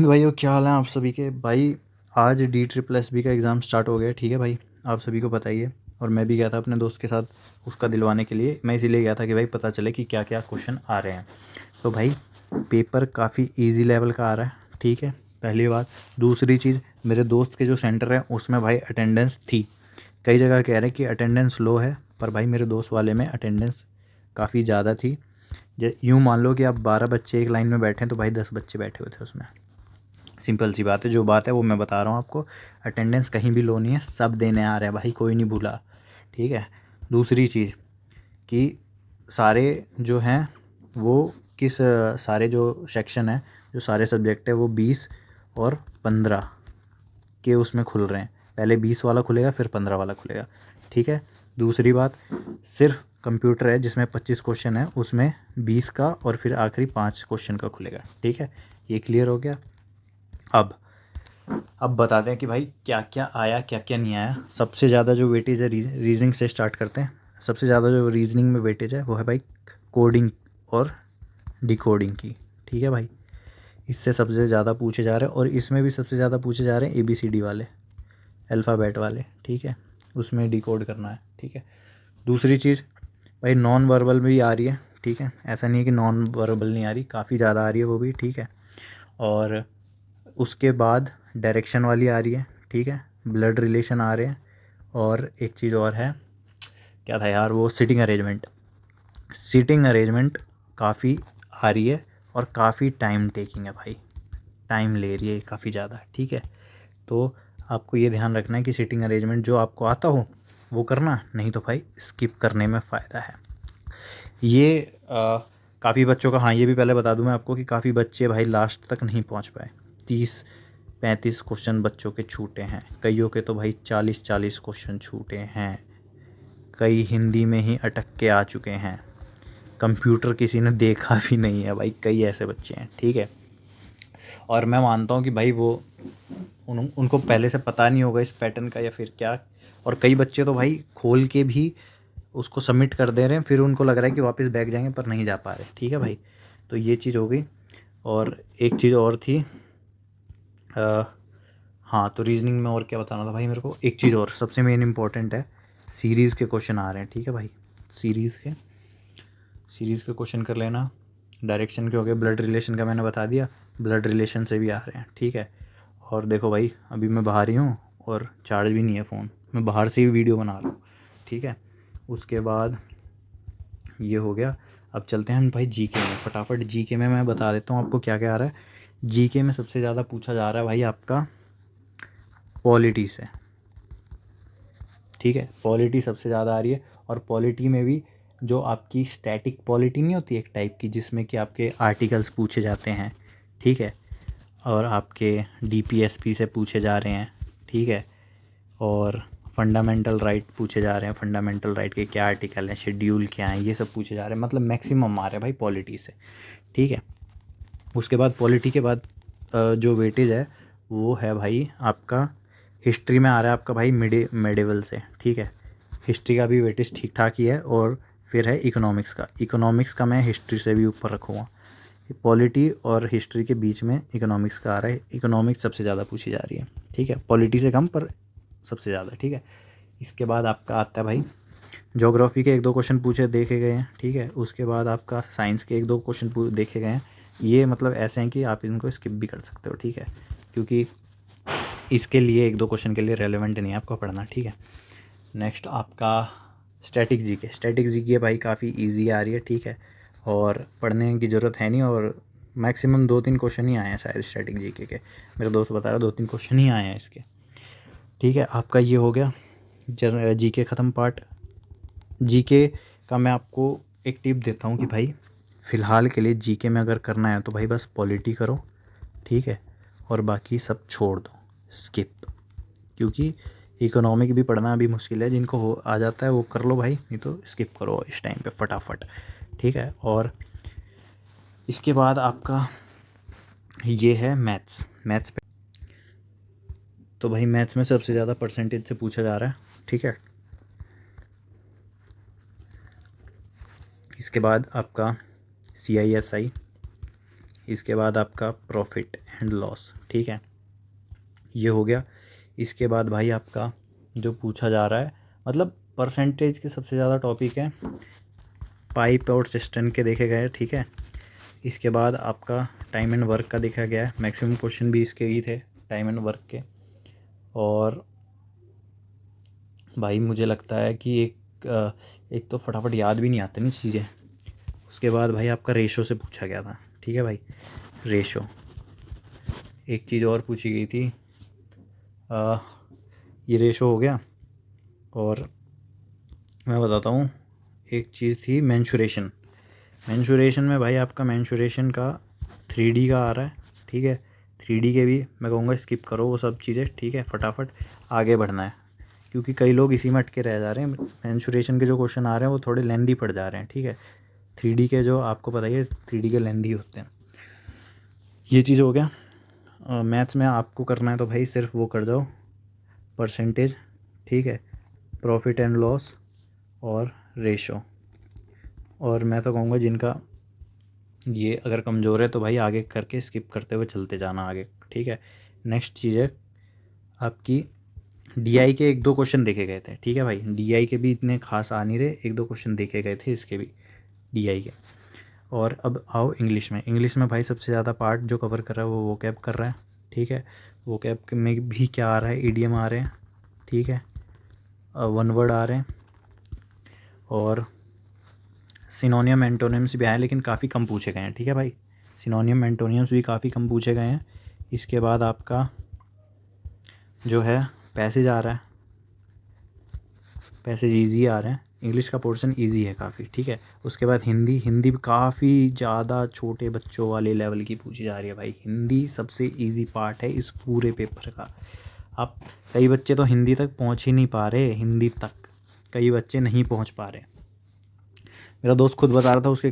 हिंद भाइयों, क्या हाल है आप सभी के। भाई आज DSSB का एग्ज़ाम स्टार्ट हो गया, ठीक है भाई, आप सभी को पता ही है। और मैं भी गया था अपने दोस्त के साथ उसका दिलवाने के लिए। मैं इसीलिए गया था कि भाई पता चले कि क्या क्या क्वेश्चन आ रहे हैं। तो भाई पेपर काफ़ी इजी लेवल का आ रहा है, ठीक है, पहली बात। दूसरी चीज़, मेरे दोस्त के जो सेंटर है उसमें भाई अटेंडेंस थी। कई जगह कह रहे हैं कि अटेंडेंस लो है, पर भाई मेरे दोस्त वाले में अटेंडेंस काफ़ी ज़्यादा थी। यूँ मान लो कि आप 12 बच्चे एक लाइन में बैठे हैं तो भाई 10 बच्चे बैठे हुए थे उसमें। सिंपल सी बात है, जो बात है वो मैं बता रहा हूँ आपको। अटेंडेंस कहीं भी लो नहीं है, सब देने आ रहे हैं भाई, कोई नहीं भूला, ठीक है। दूसरी चीज़ कि सारे जो हैं वो सारे जो सेक्शन है, जो सारे सब्जेक्ट है वो 20 और 15 के उसमें खुल रहे हैं। पहले 20 वाला खुलेगा, फिर 15 वाला खुलेगा, ठीक है। दूसरी बात, सिर्फ कंप्यूटर है जिसमें 25 क्वेश्चन है, उसमें 20 का और फिर आखिरी 5 क्वेश्चन का खुलेगा, ठीक है। ये क्लियर हो गया। अब बताते हैं कि भाई क्या क्या आया, क्या क्या नहीं आया। सबसे ज़्यादा जो वेटेज है, रीजनिंग से स्टार्ट करते हैं। सबसे ज़्यादा जो रीजनिंग में वेटेज है वो है भाई कोडिंग और डिकोडिंग की, ठीक है भाई। इससे सबसे ज़्यादा पूछे जा रहे हैं और इसमें भी सबसे ज़्यादा पूछे जा रहे हैं ABCD वाले, अल्फ़ाबेट वाले, ठीक है। उसमें डिकोड करना है, ठीक है। दूसरी चीज़ भाई नॉन वर्बल भी आ रही है, ठीक है। ऐसा नहीं है कि नॉन वर्बल नहीं आ रही, काफ़ी ज़्यादा आ रही है वो भी, ठीक है। और उसके बाद डायरेक्शन वाली आ रही है, ठीक है। ब्लड रिलेशन आ रहे हैं। और एक चीज़ और है, क्या था यार वो, सीटिंग अरेंजमेंट काफ़ी आ रही है और काफ़ी टाइम टेकिंग है भाई, टाइम ले रही है काफ़ी ज़्यादा, ठीक है। तो आपको ये ध्यान रखना है कि सीटिंग अरेंजमेंट जो आपको आता हो वो करना, नहीं तो भाई स्किप करने में फ़ायदा है। ये काफ़ी बच्चों का, हाँ ये भी पहले बता दूं मैं आपको कि काफ़ी बच्चे भाई लास्ट तक नहीं पहुंच पाए। 30-35 क्वेश्चन बच्चों के छूटे हैं, कईयों के तो भाई 40-40 क्वेश्चन छूटे हैं। कई हिंदी में ही अटक के आ चुके हैं, कंप्यूटर किसी ने देखा भी नहीं है भाई, कई ऐसे बच्चे हैं, ठीक है। और मैं मानता हूँ कि भाई वो उनको पहले से पता नहीं होगा इस पैटर्न का या फिर क्या। और कई बच्चे तो भाई खोल के भी उसको सबमिट कर दे रहे हैं, फिर उनको लग रहा है कि वापस बैक जाएंगे पर नहीं जा पा रहे, ठीक है भाई। तो ये चीज़ हो गई। और एक चीज़ और थी, हाँ तो रीजनिंग में और क्या बताना था भाई मेरे को, एक चीज़ और सबसे मेन इंपॉर्टेंट है, सीरीज़ के क्वेश्चन आ रहे हैं, ठीक है भाई। सीरीज़ के क्वेश्चन कर लेना। डायरेक्शन के हो गए, ब्लड रिलेशन का मैंने बता दिया, ब्लड रिलेशन से भी आ रहे हैं, ठीक है। और देखो भाई अभी मैं बाहर ही हूँ और चार्ज भी नहीं है फ़ोन, मैं बाहर से ही वीडियो बना रहा हूँ, ठीक है। उसके बाद ये हो गया। अब चलते हैं हम भाई जीके में, फटाफट जीके में मैं बता देता हूँ आपको क्या क्या आ रहा है। जीके में सबसे ज़्यादा पूछा जा रहा है भाई आपका पॉलिटी से, ठीक है। पॉलिटी सबसे ज़्यादा आ रही है। और पॉलिटी में भी जो आपकी स्टैटिक पॉलिटी नहीं होती एक टाइप की, जिसमें कि आपके आर्टिकल्स पूछे जाते हैं, ठीक है। और आपके DPSP से पूछे जा रहे हैं, ठीक है। और फंडामेंटल राइट पूछे जा रहे हैं, फंडामेंटल राइट के क्या आर्टिकल हैं, शेड्यूल क्या हैं, ये सब पूछे जा रहे हैं। मतलब मैक्सिमम आ रहे हैं भाई पॉलिटी से, ठीक है। उसके बाद पॉलिटी के बाद जो वेटेज है वो है भाई आपका हिस्ट्री में आ रहा है आपका भाई मेडिवल से, ठीक है। हिस्ट्री का भी वेटेज ठीक ठाक ही है। और फिर है इकोनॉमिक्स का मैं हिस्ट्री से भी ऊपर रखूँगा। पॉलिटी और हिस्ट्री के बीच में इकोनॉमिक्स का आ रहा है, इकोनॉमिक्स सबसे ज़्यादा पूछी जा रही है, ठीक है। पॉलिटी से कम पर सबसे ज़्यादा, ठीक है। इसके बाद आपका आता है भाई ज्योग्राफी के 1-2 क्वेश्चन पूछे देखे गए हैं, ठीक है। उसके बाद आपका साइंस के 1-2 क्वेश्चन देखे गए हैं। ये मतलब ऐसे हैं कि आप इनको स्किप भी कर सकते हो, ठीक है, क्योंकि इसके लिए 1-2 क्वेश्चन के लिए रेलेवेंट नहीं है आपको पढ़ना, ठीक है। नेक्स्ट आपका स्टैटिक जीके भाई काफ़ी इजी आ रही है, ठीक है। और पढ़ने की ज़रूरत है नहीं। और मैक्सिमम 2-3 क्वेश्चन ही आए हैं शायद स्टैटिक जीके के, मेरे दोस्त बता रहा 2-3 क्वेश्चन ही आए हैं इसके, ठीक है। आपका ये हो गया जीके ख़त्म पार्ट। जीके का मैं आपको एक टिप देता हूँ कि भाई फ़िलहाल के लिए जीके में अगर करना है तो भाई बस पॉलिटी करो, ठीक है। और बाकी सब छोड़ दो, स्किप। क्योंकि इकोनॉमिक भी पढ़ना अभी मुश्किल है, जिनको हो आ जाता है वो कर लो भाई, नहीं तो स्किप करो इस टाइम पे फटाफट, ठीक है। और इसके बाद आपका ये है मैथ्स पे। तो भाई मैथ्स में सबसे ज़्यादा परसेंटेज से पूछा जा रहा है, ठीक है। इसके बाद आपका CISI, इसके बाद आपका प्रॉफिट एंड लॉस, ठीक है, ये हो गया। इसके बाद भाई आपका जो पूछा जा रहा है, मतलब परसेंटेज के सबसे ज़्यादा टॉपिक है पाइप और सिस्टम के देखे गए, ठीक है। इसके बाद आपका टाइम एंड वर्क का देखा गया है, मैक्सिमम क्वेश्चन भी इसके ही थे टाइम एंड वर्क के। और भाई मुझे लगता है कि एक तो फटाफट याद भी नहीं आते नहीं चीज़ें। उसके बाद भाई आपका रेशो से पूछा गया था, ठीक है भाई, रेशो। एक चीज़ और पूछी गई थी, ये रेशो हो गया। और मैं बताता हूँ, एक चीज़ थी मेंसुरेशन। मेंसुरेशन में भाई आपका मेंसुरेशन का 3D का आ रहा है, ठीक है। 3D के भी मैं कहूँगा स्किप करो वो सब चीज़ें, ठीक है, फटाफट आगे बढ़ना है, क्योंकि कई लोग इसी में अटके रह जा रहे हैं। मेंसुरेशन के जो क्वेश्चन आ रहे हैं वो थोड़े लेंदी पड़ जा रहे हैं, ठीक है। 3D के जो आपको पता ही है 3D के लेंदी होते हैं। ये चीज़ हो गया। मैथ्स में आपको करना है तो भाई सिर्फ वो कर जाओ, परसेंटेज, ठीक है, प्रॉफिट एंड लॉस और रेशो। और मैं तो कहूँगा जिनका ये अगर कमज़ोर है तो भाई आगे करके स्किप करते हुए चलते जाना आगे, ठीक है। नेक्स्ट चीज़ है आपकी DI के 1-2 क्वेश्चन देखे गए थे, ठीक है भाई। DI के भी इतने खास आ नहीं रहे, 1-2 क्वेश्चन देखे गए थे इसके भी, DI के। और अब आओ इंग्लिश में। इंग्लिश में भाई सबसे ज़्यादा पार्ट जो कवर कर रहा है वो वोकैब कर रहा है, ठीक है। वोकैब में भी क्या आ रहा है, इडियम आ रहे हैं, ठीक है, वन वर्ड आ रहे हैं, और सिनोनियम एंटोनिम्स भी आए लेकिन काफ़ी कम पूछे गए हैं, ठीक है भाई। सिनोनियम एंटोनिम्स भी काफ़ी कम पूछे गए हैं। इसके बाद आपका जो है पैसेज आ रहा है, पैसेज ईजी आ रहे हैं। इंग्लिश का पोर्शन ईजी है काफ़ी, ठीक है। उसके बाद हिंदी, हिंदी भी काफ़ी ज़्यादा छोटे बच्चों वाले लेवल की पूछी जा रही है भाई। हिंदी सबसे ईजी पार्ट है इस पूरे पेपर का। अब कई बच्चे तो हिंदी तक पहुंच ही नहीं पा रहे, हिंदी तक कई बच्चे नहीं पहुंच पा रहे। मेरा दोस्त खुद बता रहा था उसके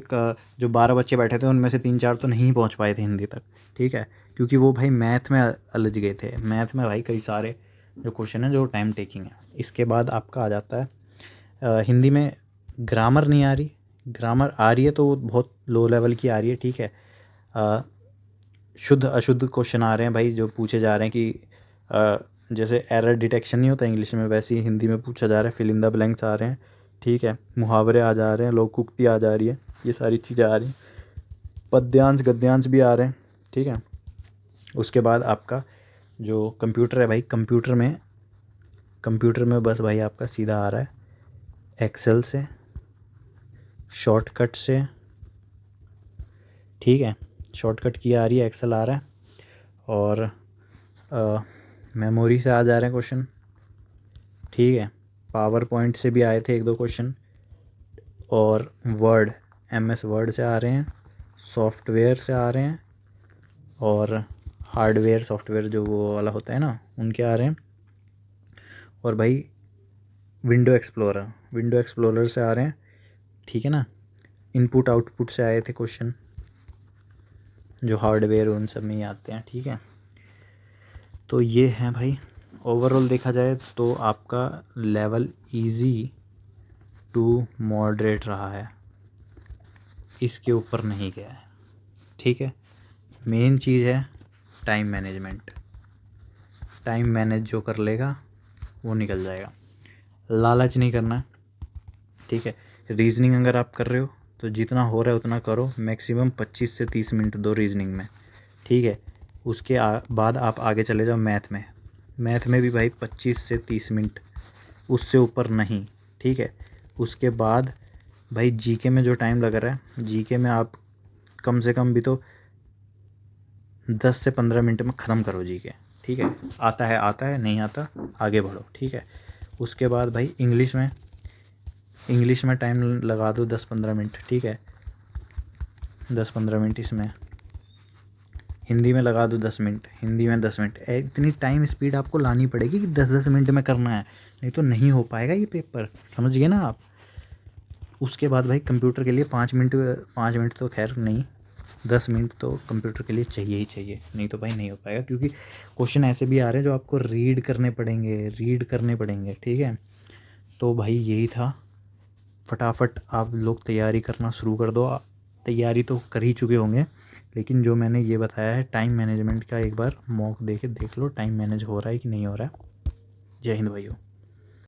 जो 12 बच्चे बैठे थे उनमें से 3-4 तो नहीं पहुंच पाए थे हिंदी तक, ठीक है, क्योंकि वो भाई मैथ में अलझ गए थे। मैथ में भाई कई सारे जो क्वेश्चन है जो टाइम टेकिंग है। इसके बाद आपका आ जाता है हिंदी में ग्रामर नहीं आ रही। ग्रामर आ रही है तो वो बहुत लो लेवल की आ रही है, ठीक है। शुद्ध अशुद्ध क्वेश्चन आ रहे हैं भाई, जो पूछे जा रहे हैं कि जैसे एरर डिटेक्शन नहीं होता इंग्लिश में, वैसे ही हिंदी में पूछा जा रहा है। फिल इन द ब्लैंक्स आ रहे हैं, ठीक है, मुहावरे आ जा रहे हैं, लोकोक्ति आ जा रही है, ये सारी चीज़ें आ रही हैं। पद्यांश गद्यांश भी आ रहे हैं, ठीक है। उसके बाद आपका जो कंप्यूटर है भाई, कंप्यूटर में बस भाई आपका सीधा आ रहा है एक्सेल से, शॉर्टकट से, ठीक है, शॉर्टकट की आ रही है, एक्सेल आ रहा है, और मेमोरी से आ जा रहे हैं क्वेश्चन, ठीक है। पावर पॉइंट से भी आए थे 1-2 क्वेश्चन, और वर्ड, MS वर्ड से आ रहे हैं, सॉफ्टवेयर से आ रहे हैं, और हार्डवेयर सॉफ्टवेयर जो वो वाला होता है ना, उनके आ रहे हैं। और भाई विंडो एक्सप्लोरर से आ रहे हैं, ठीक है ना। इनपुट आउटपुट से आए थे क्वेश्चन जो हार्डवेयर उन सब में ही आते हैं, ठीक है। तो ये है भाई, ओवरऑल देखा जाए तो आपका लेवल इजी टू मॉडरेट रहा है, इसके ऊपर नहीं गया है, ठीक है। मेन चीज़ है टाइम मैनेजमेंट। टाइम मैनेज जो कर लेगा वो निकल जाएगा, लालच नहीं करना, ठीक है। रीजनिंग अगर आप कर रहे हो तो जितना हो रहा है उतना करो, मैक्सिमम 25 से 30 मिनट दो रीजनिंग में, ठीक है। उसके बाद आप आगे चले जाओ मैथ में भी भाई 25 से 30 मिनट, उससे ऊपर नहीं, ठीक है। उसके बाद भाई जीके में जो टाइम लग रहा है, जीके में आप कम से कम भी तो 10 से 15 मिनट में ख़त्म करो जीके, ठीक है। आता है, नहीं आता आगे बढ़ो, ठीक है। उसके बाद भाई इंग्लिश में टाइम लगा दो 10-15 मिनट, ठीक है, 10-15 मिनट इसमें। हिंदी में लगा दो 10 मिनट, हिंदी में 10 मिनट। इतनी टाइम स्पीड आपको लानी पड़ेगी कि 10-10 मिनट में करना है, नहीं तो नहीं हो पाएगा ये पेपर, समझ गए ना आप। उसके बाद भाई कंप्यूटर के लिए 5 मिनट तो खैर नहीं, 10 मिनट तो कंप्यूटर के लिए चाहिए ही चाहिए, नहीं तो भाई नहीं हो पाएगा, क्योंकि क्वेश्चन ऐसे भी आ रहे हैं जो आपको रीड करने पड़ेंगे, ठीक है। तो भाई यही था, फटाफट आप लोग तैयारी करना शुरू कर दो। तैयारी तो कर ही चुके होंगे, लेकिन जो मैंने ये बताया है टाइम मैनेजमेंट का, एक बार मॉक दे के देख लो टाइम मैनेज हो रहा है कि नहीं हो रहा है। जय हिंद भाइयों।